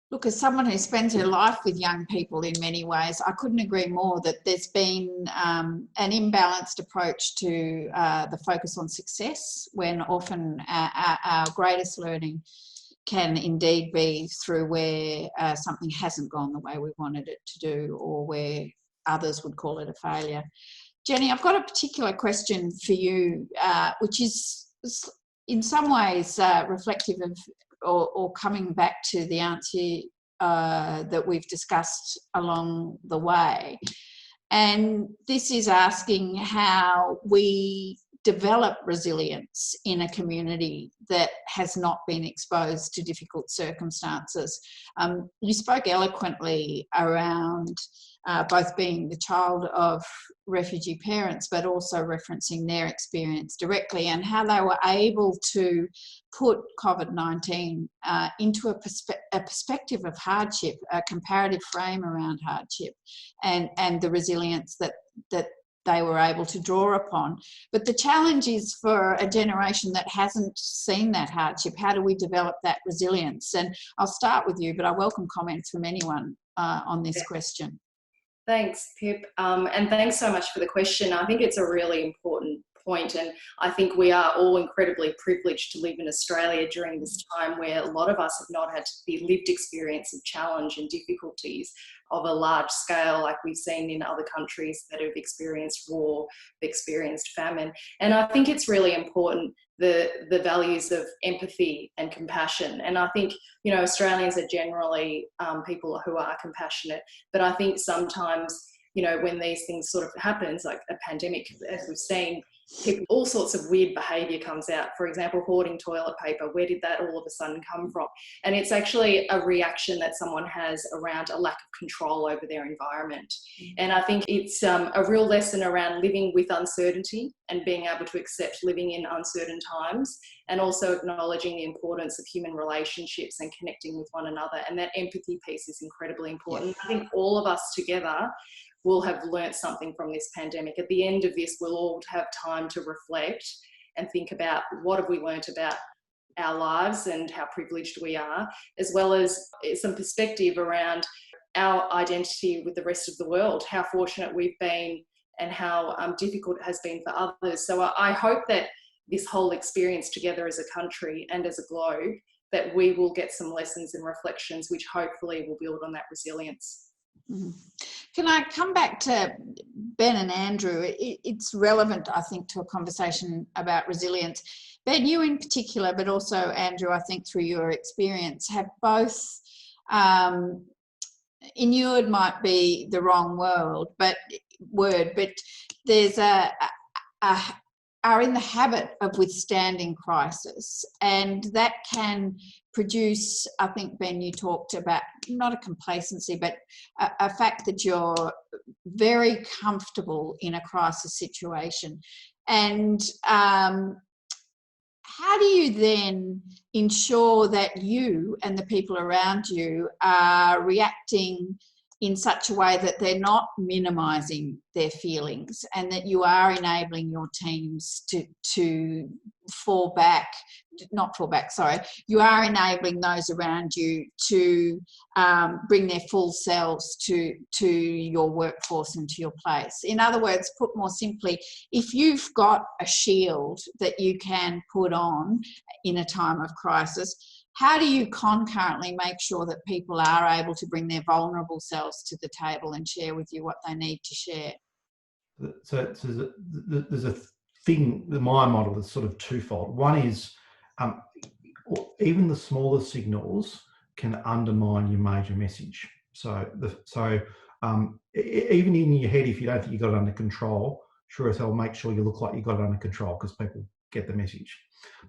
look, as someone who spends her life with young people in many ways, I couldn't agree more that there's been an imbalanced approach to the focus on success, when often our greatest learning can indeed be through where something hasn't gone the way we wanted it to do, or where others would call it a failure. Jenny, I've got a particular question for you, which is in some ways reflective of or coming back to the answer that we've discussed along the way. And this is asking how we develop resilience in a community that has not been exposed to difficult circumstances. You spoke eloquently around both being the child of refugee parents, but also referencing their experience directly, and how they were able to put COVID-19 into a perspective of hardship, a comparative frame around hardship, and the resilience that they were able to draw upon. But the challenge is for a generation that hasn't seen that hardship, how do we develop that resilience? And I'll start with you, but I welcome comments from anyone on this question. Thanks, Pip. And thanks so much for the question. I think it's a really important point, and I think we are all incredibly privileged to live in Australia during this time where a lot of us have not had the lived experience of challenge and difficulties of a large scale like we've seen in other countries that have experienced war, experienced famine. And I think it's really important, the values of empathy and compassion. And I think, you know, Australians are generally people who are compassionate, but I think sometimes, you know, when these things sort of happens, like a pandemic, as we've seen, all sorts of weird behaviour comes out. For example, hoarding toilet paper. Where did that all of a sudden come from? And it's actually a reaction that someone has around a lack of control over their environment. And I think it's a real lesson around living with uncertainty and being able to accept living in uncertain times, and also acknowledging the importance of human relationships and connecting with one another. And that empathy piece is incredibly important. I think all of us together will have learnt something from this pandemic. At the end of this, we'll all have time to reflect and think about what have we learnt about our lives and how privileged we are, as well as some perspective around our identity with the rest of the world, how fortunate we've been and how difficult it has been for others. So I hope that this whole experience together as a country and as a globe, that we will get some lessons and reflections which hopefully will build on that resilience. Mm-hmm. Can I come back to Ben and Andrew? It's relevant, I think, to a conversation about resilience. Ben, you in particular, but also Andrew, I think through your experience, have both, inured might be the wrong word, but there's are in the habit of withstanding crisis, and that can produce, I think, Ben, you talked about not a complacency, but a fact that you're very comfortable in a crisis situation. And how do you then ensure that you and the people around you are reacting in such a way that they're not minimising their feelings, and that you are enabling your teams to you are enabling those around you to bring their full selves to your workforce and to your place. In other words, put more simply, if you've got a shield that you can put on in a time of crisis, how do you concurrently make sure that people are able to bring their vulnerable selves to the table and share with you what they need to share? So there's a thing, my model is sort of twofold. One is even the smallest signals can undermine your major message. So even in your head, if you don't think you got it under control, sure as hell make sure you look like you got it under control, because people get the message.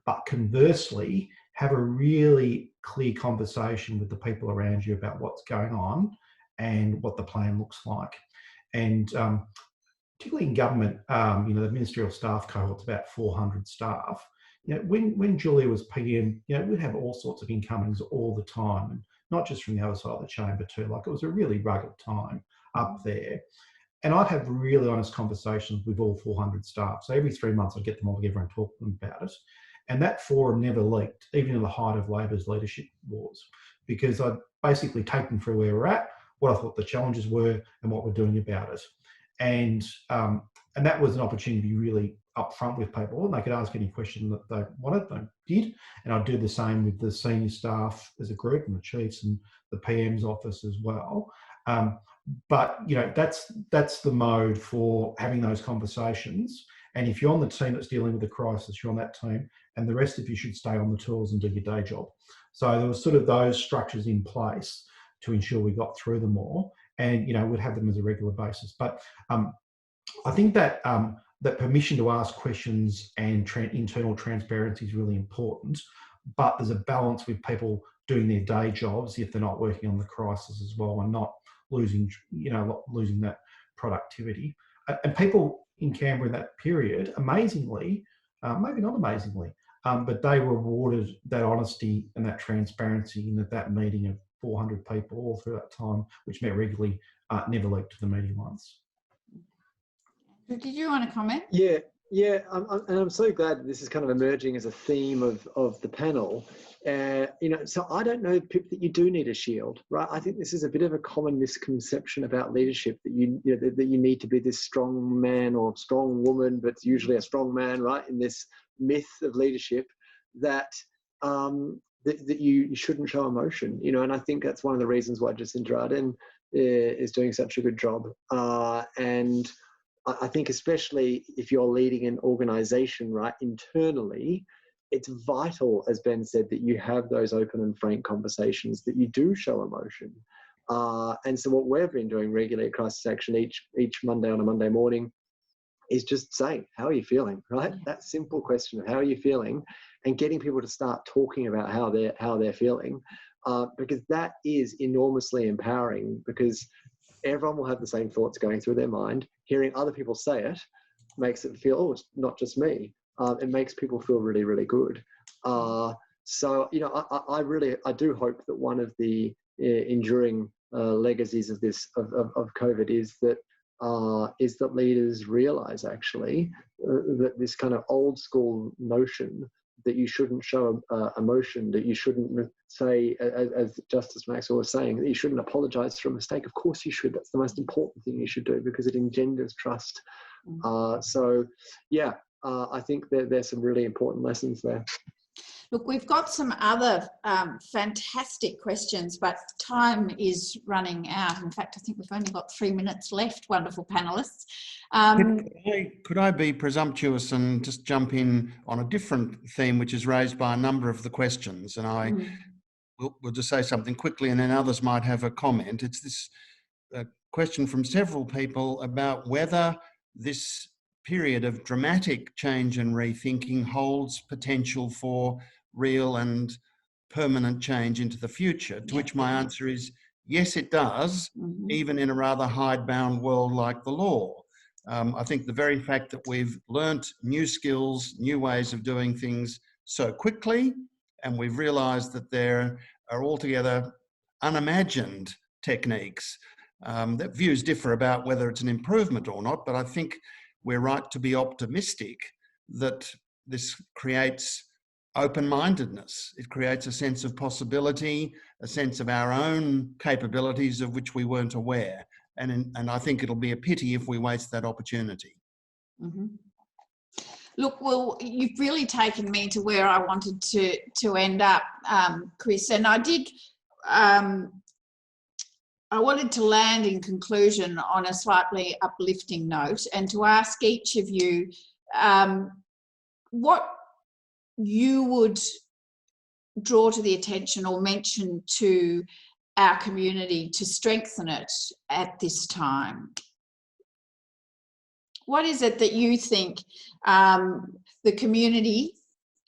But conversely, have a really clear conversation with the people around you about what's going on and what the plan looks like. And particularly in government, the ministerial staff cohort's about 400 staff. When Julia was PM, we'd have all sorts of incomings all the time, and not just from the other side of the chamber too. Like, it was a really rugged time up there. And I'd have really honest conversations with all 400 staff. So every 3 months I'd get them all together and talk to them about it. And that forum never leaked, even in the height of Labor's leadership wars, because I'd basically take them through where we're at, what I thought the challenges were, and what we're doing about it. And that was an opportunity to be really upfront with people, and they could ask any question that they wanted, they did. And I'd do the same with the senior staff as a group, and the chiefs and the PM's office as well. But that's the mode for having those conversations. And if you're on the team that's dealing with the crisis, you're on that team, and the rest of you should stay on the tools and do your day job. So there was sort of those structures in place to ensure we got through them all, and we'd have them as a regular basis. But I think that that permission to ask questions and internal transparency is really important. But there's a balance with people doing their day jobs if they're not working on the crisis as well, and not losing that productivity. And people in Canberra in that period, amazingly, maybe not amazingly, but they rewarded that honesty and that transparency in that meeting of 400 people all through that time, which met regularly, never leaked to the meeting once. Did you want to comment? Yeah, I'm so glad this is kind of emerging as a theme of the panel. So I don't know, Pip, that you do need a shield, right? I think this is a bit of a common misconception about leadership, that you need to be this strong man or strong woman, but it's usually a strong man, right? In this myth of leadership, that that you shouldn't show emotion, and I think that's one of the reasons why Jacinta Ardern is doing such a good job. And I think especially if you're leading an organisation, right, internally, it's vital, as Ben said, that you have those open and frank conversations, that you do show emotion. And so what we've been doing regularly at Crisis Action each Monday on a Monday morning is just saying, how are you feeling, right? That simple question of how are you feeling, and getting people to start talking about how they're feeling, because that is enormously empowering, because everyone will have the same thoughts going through their mind. Hearing other people say it makes it feel, oh, it's not just me. It makes people feel really, really good. So, I do hope that one of the enduring legacies of this of COVID is that leaders realise actually that this kind of old school notion that you shouldn't show emotion, that you shouldn't say, as Justice Maxwell was saying, that you shouldn't apologise for a mistake. Of course you should. That's the most important thing you should do, because it engenders trust. I think there's some really important lessons there. Look, we've got some other fantastic questions, but time is running out. In fact, I think we've only got 3 minutes left, wonderful panellists. Could I be presumptuous and just jump in on a different theme, which is raised by a number of the questions? And I will just say something quickly, and then others might have a comment. It's this question from several people about whether this period of dramatic change and rethinking holds potential for real and permanent change into the future, to which my answer is yes, it does, even in a rather hidebound world like the law. I think the very fact that we've learnt new skills, new ways of doing things so quickly, and we've realised that there are altogether unimagined techniques That views differ about whether it's an improvement or not, but I think we're right to be optimistic that this creates open-mindedness. It creates a sense of possibility, a sense of our own capabilities of which we weren't aware. And I think it'll be a pity if we waste that opportunity. Mm-hmm. Look, well, you've really taken me to where I wanted to end up, Chris, and I did. I wanted to land in conclusion on a slightly uplifting note and to ask each of you what you would draw to the attention or mention to our community to strengthen it at this time. What is it that you think the community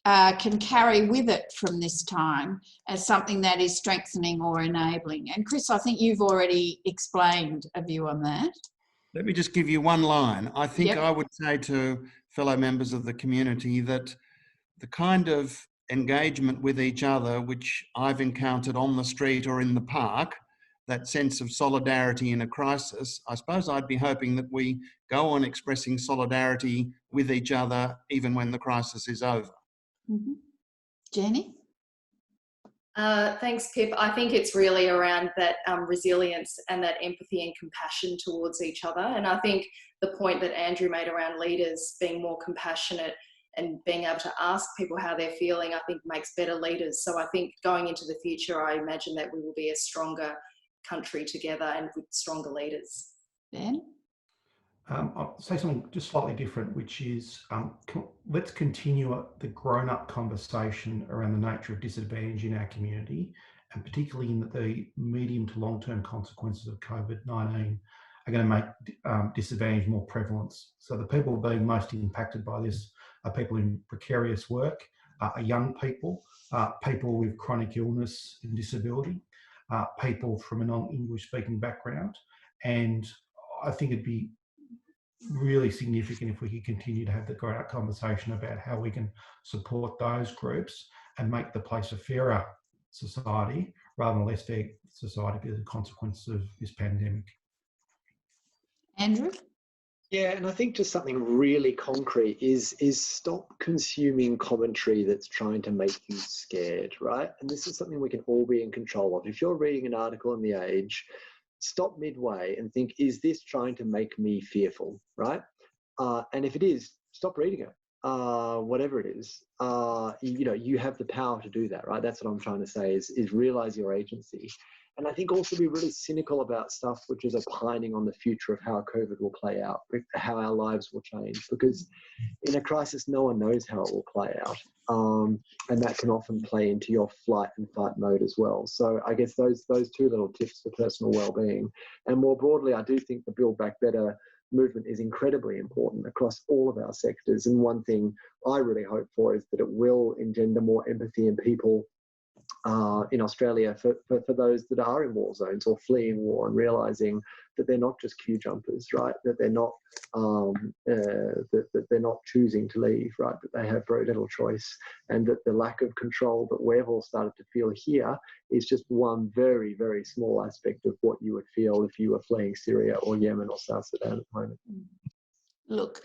can carry with it from this time as something that is strengthening or enabling? And Chris, I think you've already explained a view on that. Let me just give you one line. I think Yep. I would say to fellow members of the community that the kind of engagement with each other which I've encountered on the street or in the park, that sense of solidarity in a crisis, I suppose I'd be hoping that we go on expressing solidarity with each other even when the crisis is over. Mm-hmm. Jenny? Thanks, Pip. I think it's really around that resilience and that empathy and compassion towards each other. And I think the point that Andrew made around leaders being more compassionate and being able to ask people how they're feeling, I think makes better leaders. So I think going into the future, I imagine that we will be a stronger country together and with stronger leaders. Ben? I'll say something just slightly different, which is let's continue the grown-up conversation around the nature of disadvantage in our community, and particularly in the medium to long-term consequences of COVID-19 are going to make disadvantage more prevalent. So the people being most impacted by this are people in precarious work, are young people, people with chronic illness and disability, people from a non-English speaking background. And I think it'd be really significant if we could continue to have the grown-up conversation about how we can support those groups and make the place a fairer society rather than less fair society as a consequence of this pandemic. Andrew? Yeah, and I think just something really concrete is stop consuming commentary that's trying to make you scared, right? And this is something we can all be in control of. If you're reading an article in The Age, stop midway and think, is this trying to make me fearful, right? And if it is, stop reading it. Whatever it is, you have the power to do that, right? That's what I'm trying to say is realize your agency. And I think also be really cynical about stuff which is opining on the future of how COVID will play out, how our lives will change, because in a crisis, no one knows how it will play out. And that can often play into your flight and fight mode as well. So I guess those two little tips for personal well-being. And more broadly, I do think the Build Back Better movement is incredibly important across all of our sectors. And one thing I really hope for is that it will engender more empathy in people in Australia for those that are in war zones or fleeing war, and realising that they're not just queue jumpers, right? That they're not that they're not choosing to leave, right? That they have very little choice, and that the lack of control that we've all started to feel here is just one very, very small aspect of what you would feel if you were fleeing Syria or Yemen or South Sudan at the moment. Look,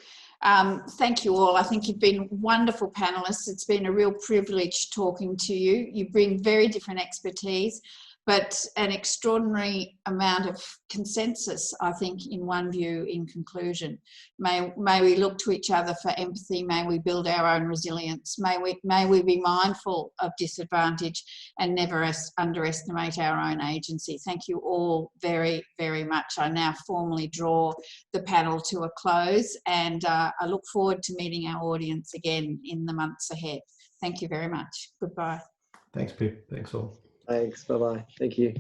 thank you all. I think you've been wonderful panellists. It's been a real privilege talking to you. You bring very different expertise, but an extraordinary amount of consensus, I think, in one view in conclusion. May we look to each other for empathy. May we build our own resilience. May we be mindful of disadvantage and never underestimate our own agency. Thank you all very, very much. I now formally draw the panel to a close, and I look forward to meeting our audience again in the months ahead. Thank you very much. Goodbye. Thanks, Pip. Thanks all. Thanks. Bye-bye. Thank you.